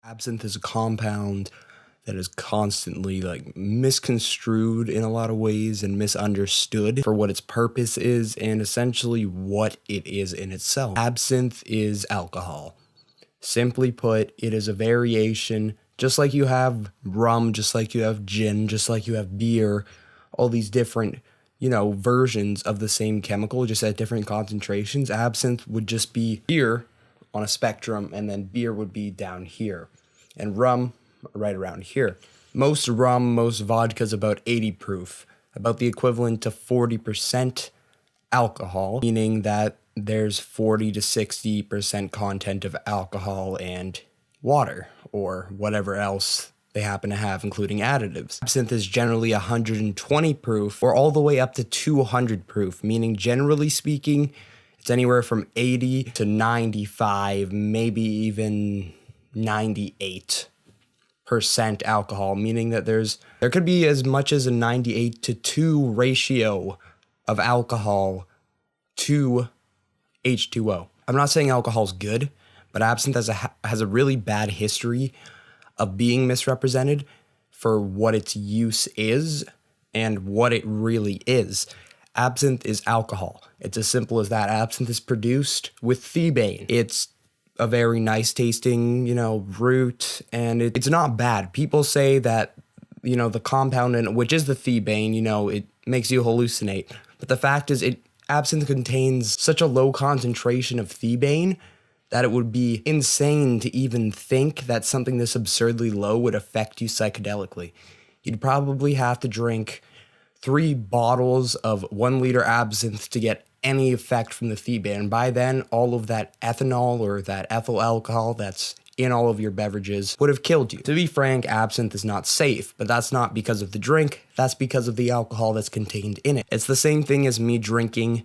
Absinthe is a compound that is constantly misconstrued in a lot of ways and misunderstood for what its purpose is and essentially what it is in itself. Absinthe is alcohol. Simply put, it is a variation, just like you have rum, just like you have gin, just like you have beer, all these different, versions of the same chemical, just at different concentrations. Absinthe would just be here on a spectrum, and then beer would be down here, and rum right around here. Most rum, most vodka is about 80 proof, about the equivalent to 40% alcohol, meaning that there's 40 to 60% content of alcohol and water, or whatever else they happen to have, including additives. Absinthe is generally 120 proof, or all the way up to 200 proof, meaning generally speaking, it's anywhere from 80 to 95, maybe even 98% alcohol, meaning that there could be as much as a 98 to 2 ratio of alcohol to H2O. I'm not saying alcohol's good, but absinthe has a really bad history of being misrepresented for what its use is and what it really is. Absinthe is alcohol. It's as simple as that. Absinthe is produced with thebaine. It's a very nice tasting, root, and it's not bad. People say that, the compound in which is the thebaine, it makes you hallucinate. But the fact is, absinthe contains such a low concentration of thebaine that it would be insane to even think that something this absurdly low would affect you psychedelically. You'd probably have to drink 3 bottles of 1 liter absinthe to get any effect from the thebaine. And by then, all of that ethanol or that ethyl alcohol that's in all of your beverages would have killed you. To be frank, absinthe is not safe, but that's not because of the drink, that's because of the alcohol that's contained in it. It's the same thing as me drinking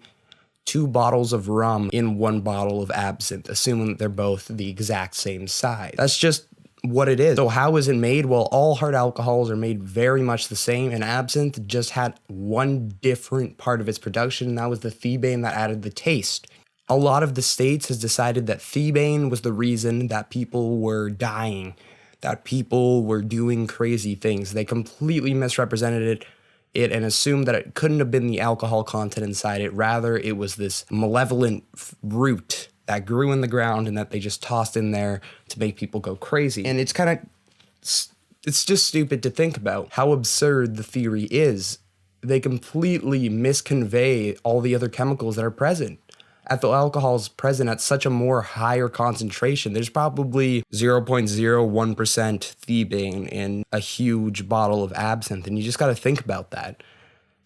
2 bottles of rum in 1 bottle of absinthe, assuming that they're both the exact same size. That's just what it is. So how is it made? Well, all hard alcohols are made very much the same, and absinthe just had one different part of its production, and that was the thebaine that added the taste. A lot of the states has decided that thebaine was the reason that people were dying, that people were doing crazy things. They completely misrepresented it and assumed that it couldn't have been the alcohol content inside it. Rather, it was this malevolent root that grew in the ground and that they just tossed in there to make people go crazy. And it's just stupid to think about how absurd the theory is. They completely misconvey all the other chemicals that are present. Ethyl alcohol is present at such a more higher concentration. There's probably 0.01% thebaine in a huge bottle of absinthe, and you just got to think about that.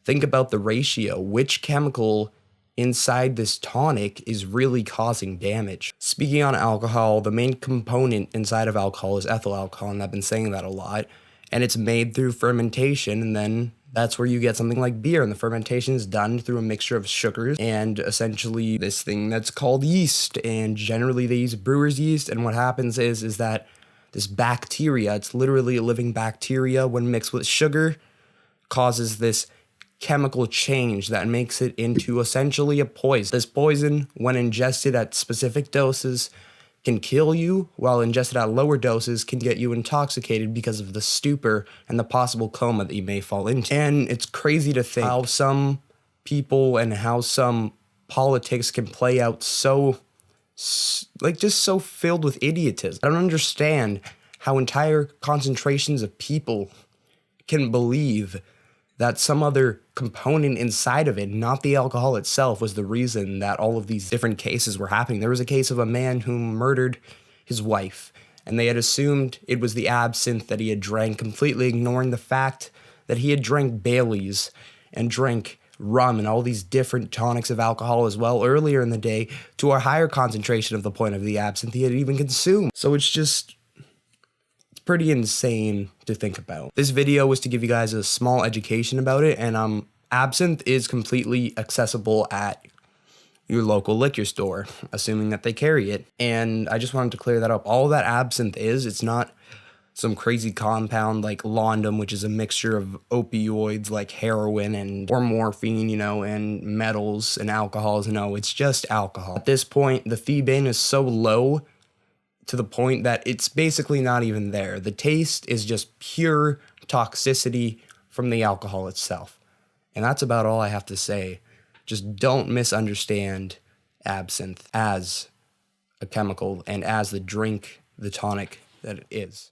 Think about the ratio. Which chemical inside this tonic is really causing damage? Speaking on alcohol, the main component inside of alcohol is ethyl alcohol, and I've been saying that a lot. And it's made through fermentation, and then that's where you get something like beer, and the fermentation is done through a mixture of sugars and essentially this thing that's called yeast, and generally they use brewer's yeast, and what happens is that this bacteria, it's literally a living bacteria, when mixed with sugar, causes this chemical change that makes it into essentially a poison. This poison, when ingested at specific doses, can kill you, while ingested at lower doses can get you intoxicated because of the stupor and the possible coma that you may fall into. And it's crazy to think how some people and how some politics can play out just so filled with idiotism. I don't understand how entire concentrations of people can believe that some other component inside of it, not the alcohol itself, was the reason that all of these different cases were happening. There was a case of a man who murdered his wife, and they had assumed it was the absinthe that he had drank, completely ignoring the fact that he had drank Baileys and drank rum and all these different tonics of alcohol as well earlier in the day to a higher concentration of the point of the absinthe he had even consumed. So it's pretty insane to think about. This video was to give you guys a small education about it, and absinthe is completely accessible at your local liquor store, assuming that they carry it. And I just wanted to clear that up. All that absinthe is, it's not some crazy compound like Londum, which is a mixture of opioids like heroin or morphine, and metals and alcohols. No, it's just alcohol. At this point, the thebaine is so low to the point that it's basically not even there. The taste is just pure toxicity from the alcohol itself. And that's about all I have to say. Just don't misunderstand absinthe as a chemical and as the drink, the tonic that it is.